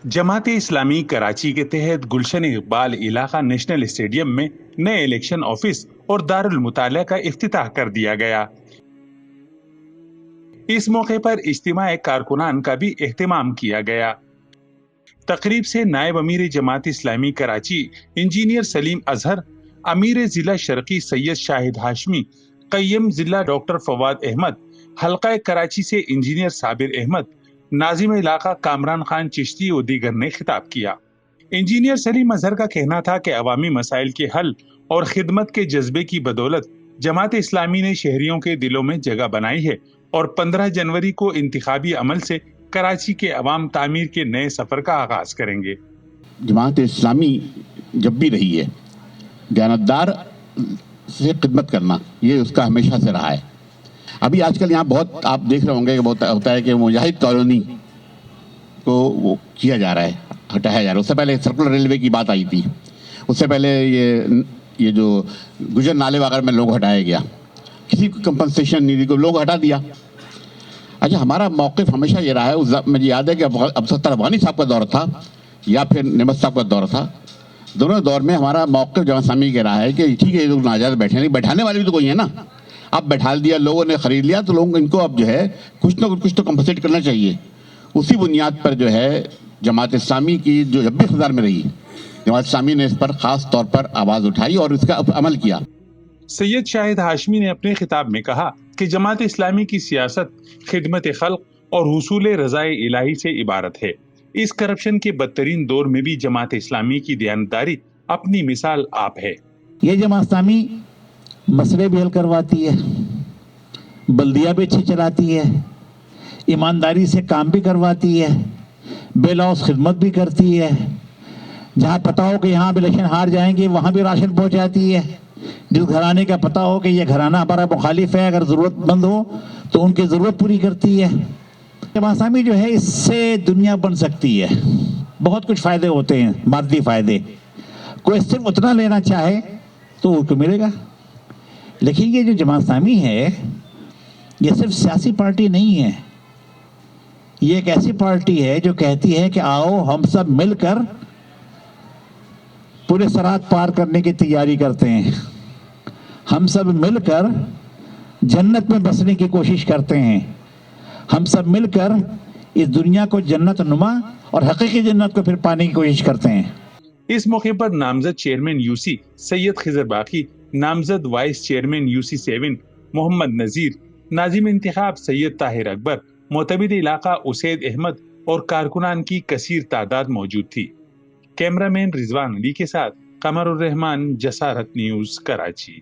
जमात इस्लामी कराची के तहत गुलशन इकबाल इलाका नेशनल स्टेडियम में नए इलेक्शन ऑफिस और दारुल मुतालिया का इफ्तिताह कर दिया गया। इस मौके पर इज्तिमाए कारकुनान का भी एहतमाम किया गया। तकरीब से नायब अमीर जमात इस्लामी कराची इंजीनियर सलीम अजहर, अमीर जिला शर्की सैयद शाहिद हाशमी, कय्यम जिला डॉक्टर फवाद अहमद, हल्का कराची से इंजीनियर साबिर अहमद, नाजिम इलाका कामरान खान चिश्ती और दीगर ने खिताब किया। इंजीनियर सलीम अजहर का कहना था कि अवामी मसाइल के हल और खिदमत के जज्बे की बदौलत जमात इस्लामी ने शहरियों के दिलों में जगह बनाई है और 15 जनवरी को इंतखाबी अमल से कराची के अवाम तामीर के नए सफर का आगाज करेंगे। जमात इस्लामी जब भी रही है, दयानतदार से खिदमत करना ये उसका हमेशा से रहा है। अभी आजकल यहाँ बहुत आप देख रहे होंगे कि बहुत होता है कि मुजाहिद कॉलोनी को वो किया जा रहा है, हटाया जा रहा है। उससे पहले सर्कुलर रेलवे की बात आई थी, उससे पहले ये जो गुजर नाले वगैरह में लोग हटाया गया, किसी को कंपनसेशन नहीं दी, को लोग हटा दिया। अच्छा, हमारा मौक़िफ़ हमेशा ये रहा है, मुझे याद है कि अब सत्तर अफगानी साहब का दौर था या फिर नेमत साहब का दौर था, दोनों दौर में हमारा मौक़िफ़ जमात इस्लामी कह रहा है कि ठीक है ये लोग नाजायज़ बैठे नहीं, बैठाने वाले भी तो कोई है ना। अब बैठा दिया, लोगों ने ख़रीद लिया, तो लोग इनको अब जो है कुछ ना कुछ तो कंपनसेट करना चाहिए। उसी बुनियाद पर जो है जमात इस्लामी की जो जब भी इक़्तिदार में रही, जमात इस्लामी ने इस पर ख़ास तौर पर आवाज़ उठाई और इसका अमल किया। सैयद शाहिद हाशमी ने अपने खिताब में कहा कि जमात इस्लामी की सियासत खिदमत खल्क और हुसूल रज़ाए इलाही से इबारत है। इस करप्शन के बदतरीन दौर में भी जमात इस्लामी की दयानतदारी अपनी मिसाल आप है। ये जमात इस्लामी मसले भी हल करवाती है, बल्दिया भी अच्छी चलाती है, ईमानदारी से काम भी करवाती है, बेलौस खिदमत भी करती है। जहाँ पता हो कि यहाँ भी इलेक्शन हार जाएंगे वहाँ भी राशन पहुँचाती है। जिस घराने का पता हो कि ये घराना हमारा मुखालिफ है, अगर ज़रूरतमंद हो तो उनकी ज़रूरत पूरी करती है। जमात इस्लामी जो है इससे दुनिया बन सकती है, बहुत कुछ फ़ायदे होते हैं, मादी फ़ायदे। कोई सिर्फ उतना लेना चाहे तो उसको मिलेगा। लेकिन ये जो जमात इस्लामी है ये सिर्फ सियासी पार्टी नहीं है, ये एक ऐसी पार्टी है जो कहती है कि आओ हम सब मिलकर पूरे सरात पार करने की तैयारी करते हैं, हम सब मिलकर जन्नत में बसने की कोशिश करते हैं, हम सब मिलकर इस दुनिया को जन्नत नुमा और हकीकी जन्नत को फिर पाने की कोशिश करते हैं। इस मौके पर नामजद चेयरमैन यूसी सैयद खिजर बाकी, नामजद वाइस चेयरमैन यूसी 7 मोहम्मद नजीर, नाजिम इंतखाब सैयद ताहिर अकबर, मोतबिद इलाका उसैद अहमद और कारकुनान की कसीर तादाद मौजूद थी। कैमरामैन रिजवान अली के साथ कमरुर रहमान, जसारत न्यूज़, कराची।